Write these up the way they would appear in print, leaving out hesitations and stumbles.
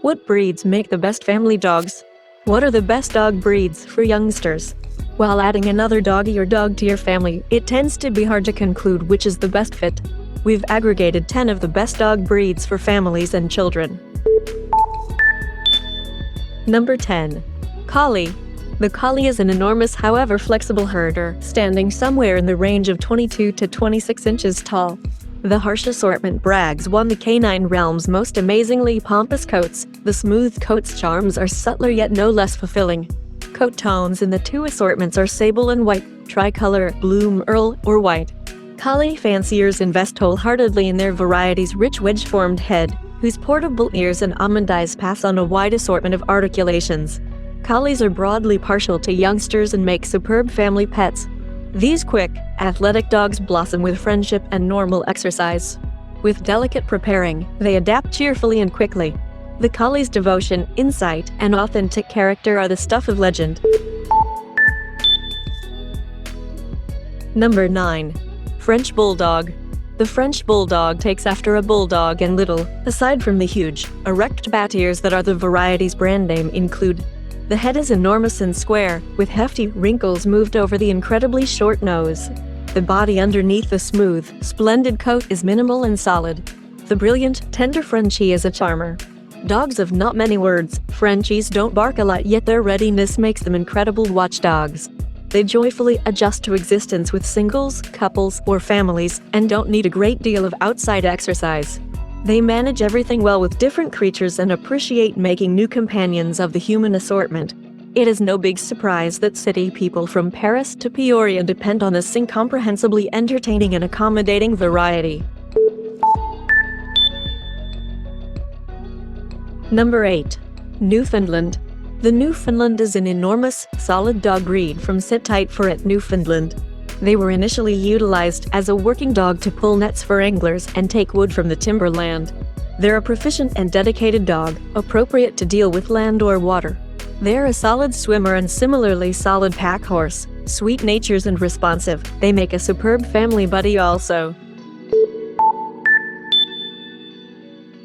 What breeds make the best family dogs? What are the best dog breeds for youngsters? While adding another doggy or dog to your family, it tends to be hard to conclude which is the best fit. We've aggregated 10 of the best dog breeds for families and children. Number 10. Collie. The Collie is an enormous, however flexible herder, standing somewhere in the range of 22 to 26 inches tall. The harsh assortment brags won the canine realm's most amazingly pompous coats. The smooth coat's charms are subtler yet no less fulfilling. Coat tones in the two assortments are sable and white, tricolor, bloom, earl, or white. Collie fanciers invest wholeheartedly in their variety's rich wedge-formed head, whose portable ears and almond eyes pass on a wide assortment of articulations. Collies are broadly partial to youngsters and make superb family pets. These quick, athletic dogs blossom with friendship and normal exercise. With delicate preparing, they adapt cheerfully and quickly. The Collie's devotion, insight, and authentic character are the stuff of legend. Number 9. French Bulldog. The French Bulldog takes after a bulldog and little, aside from the huge, erect bat ears that are the variety's brand name include. The head is enormous and square, with hefty wrinkles moved over the incredibly short nose. The body underneath the smooth, splendid coat is minimal and solid. The brilliant, tender Frenchie is a charmer. Dogs of not many words, Frenchies don't bark a lot, yet their readiness makes them incredible watchdogs. They joyfully adjust to existence with singles, couples, or families, and don't need a great deal of outside exercise. They manage everything well with different creatures and appreciate making new companions of the human assortment. It is no big surprise that city people from Paris to Peoria depend on this incomprehensibly entertaining and accommodating variety. Number 8. Newfoundland. The Newfoundland is an enormous, solid dog breed from Sit Tight for It, Newfoundland. They were initially utilized as a working dog to pull nets for anglers and take wood from the timberland. They're a proficient and dedicated dog, appropriate to deal with land or water. They're a solid swimmer and similarly solid pack horse, sweet-natured and responsive. They make a superb family buddy also.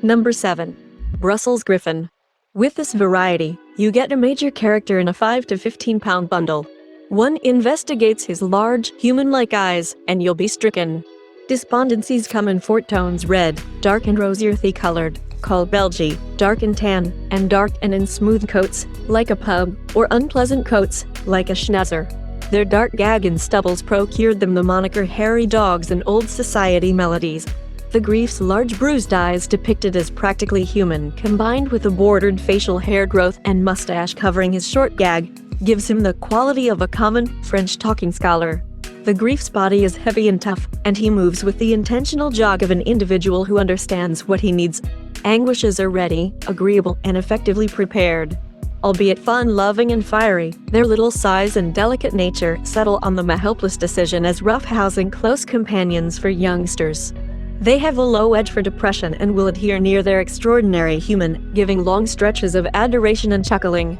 Number 7. Brussels Griffon. With this variety, you get a major character in a 5 to 15-pound bundle. One investigates his large, human-like eyes, and you'll be stricken. Despondencies come in 4 tones: red, dark and rosy earthy colored, called Belgie, dark and tan, and dark and in smooth coats, like a pug, or unpleasant coats, like a schnauzer. Their dark gag and stubbles procured them the moniker hairy dogs in old society melodies. The Grief's large bruised eyes, depicted as practically human, combined with a bordered facial hair growth and mustache covering his short gag, gives him the quality of a common, French talking scholar. The Grief's body is heavy and tough, and he moves with the intentional jog of an individual who understands what he needs. Anguishes are ready, agreeable, and effectively prepared. Albeit fun, loving, and fiery, their little size and delicate nature settle on them a helpless decision as roughhousing close companions for youngsters. They have a low edge for depression and will adhere near their extraordinary human, giving long stretches of adoration and chuckling.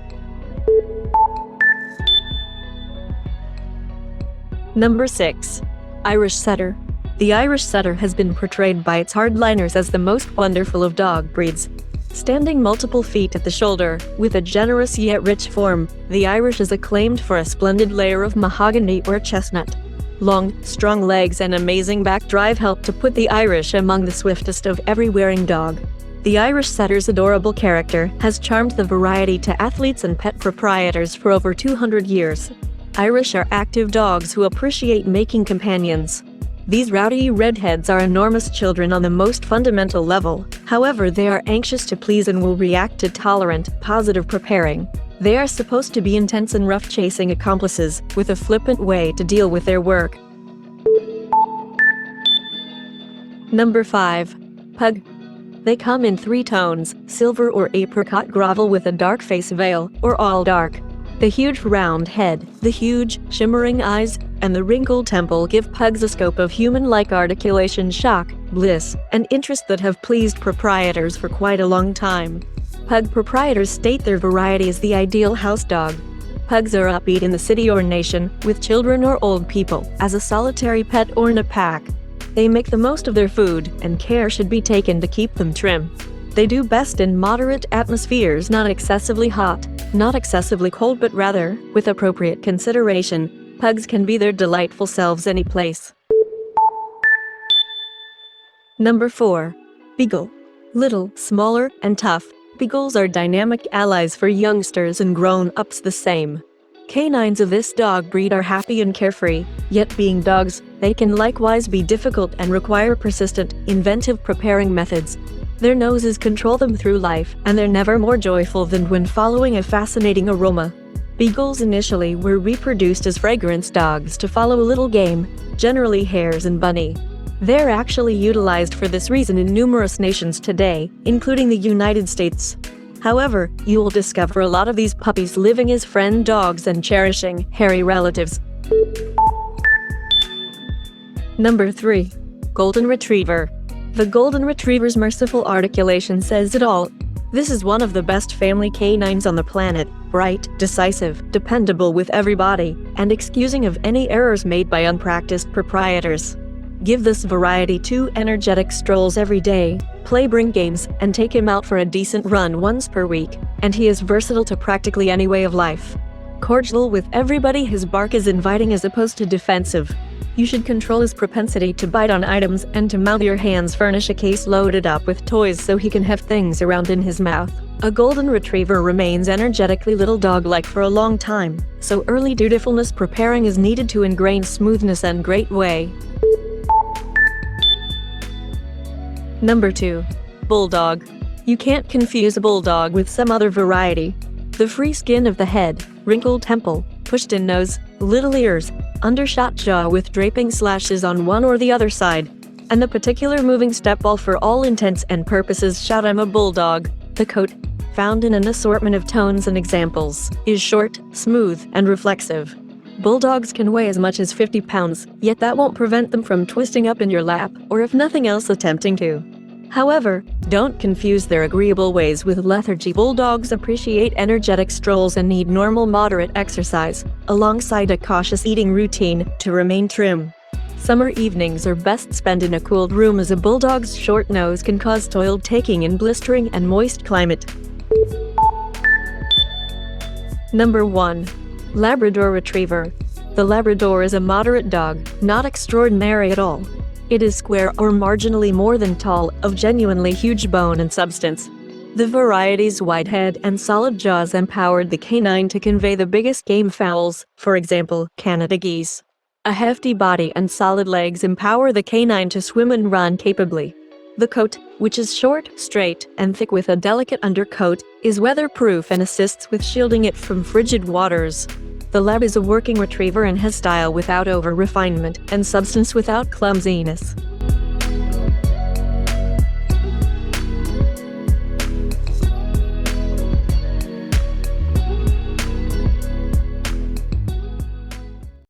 Number 6. Irish Setter. The Irish Setter has been portrayed by its hardliners as the most wonderful of dog breeds. Standing multiple feet at the shoulder, with a generous yet rich form, the Irish is acclaimed for a splendid layer of mahogany or chestnut. Long, strong legs and amazing back drive help to put the Irish among the swiftest of every wearing dog. The Irish Setter's adorable character has charmed the variety to athletes and pet proprietors for over 200 years. Irish are active dogs who appreciate making companions. These rowdy redheads are enormous children on the most fundamental level. However, they are anxious to please and will react to tolerant, positive preparing. They are supposed to be intense and rough, chasing accomplices, with a flippant way to deal with their work. Number 5. Pug. They come in 3 tones: silver or apricot gravel with a dark face veil, or all dark. The huge round head, the huge, shimmering eyes, and the wrinkled temple give pugs a scope of human-like articulation, shock, bliss, and interest that have pleased proprietors for quite a long time. Pug proprietors state their variety is the ideal house dog. Pugs are upbeat in the city or nation, with children or old people, as a solitary pet or in a pack. They make the most of their food, and care should be taken to keep them trim. They do best in moderate atmospheres, not excessively hot, not excessively cold, but rather, with appropriate consideration, pugs can be their delightful selves any place. Number 4. Beagle. Little, smaller, and tough, beagles are dynamic allies for youngsters and grown-ups the same. Canines of this dog breed are happy and carefree, yet being dogs, they can likewise be difficult and require persistent, inventive preparing methods. Their noses control them through life, and they're never more joyful than when following a fascinating aroma. Beagles initially were reproduced as fragrance dogs to follow a little game, generally hares and bunny. They're actually utilized for this reason in numerous nations today, including the United States. However, you will discover a lot of these puppies living as friend dogs and cherishing hairy relatives. Number 3. Golden Retriever. The Golden Retriever's merciful articulation says it all. This is one of the best family canines on the planet, bright, decisive, dependable with everybody, and excusing of any errors made by unpracticed proprietors. Give this variety 2 energetic strolls every day, play bring games, and take him out for a decent run once per week, and he is versatile to practically any way of life. Cordial with everybody, his bark is inviting as opposed to defensive. You should control his propensity to bite on items and to mouth your hands. Furnish a case loaded up with toys so he can have things around in his mouth. A Golden Retriever remains energetically little dog-like for a long time, so early dutifulness preparing is needed to ingrain smoothness and great way. Number 2. Bulldog. You can't confuse a bulldog with some other variety. The free skin of the head, wrinkled temple, pushed-in nose, little ears, undershot jaw with draping slashes on one or the other side, and the particular moving step ball for all intents and purposes. Shout, I'm a bulldog. The coat, found in an assortment of tones and examples, is short, smooth, and reflexive. Bulldogs can weigh as much as 50 pounds, yet that won't prevent them from twisting up in your lap, or if nothing else attempting to. However, don't confuse their agreeable ways with lethargy. Bulldogs appreciate energetic strolls and need normal moderate exercise, alongside a cautious eating routine, to remain trim. Summer evenings are best spent in a cooled room, as a bulldog's short nose can cause toil taking in blistering and moist climate. Number 1. Labrador Retriever. The Labrador is a moderate dog, not extraordinary at all. It is square or marginally more than tall, of genuinely huge bone and substance. The variety's wide head and solid jaws empowered the canine to convey the biggest game fowls, for example, Canada geese. A hefty body and solid legs empower the canine to swim and run capably. The coat, which is short, straight, and thick with a delicate undercoat, is weatherproof and assists with shielding it from frigid waters. The Lab is a working retriever and has style without over-refinement and substance without clumsiness.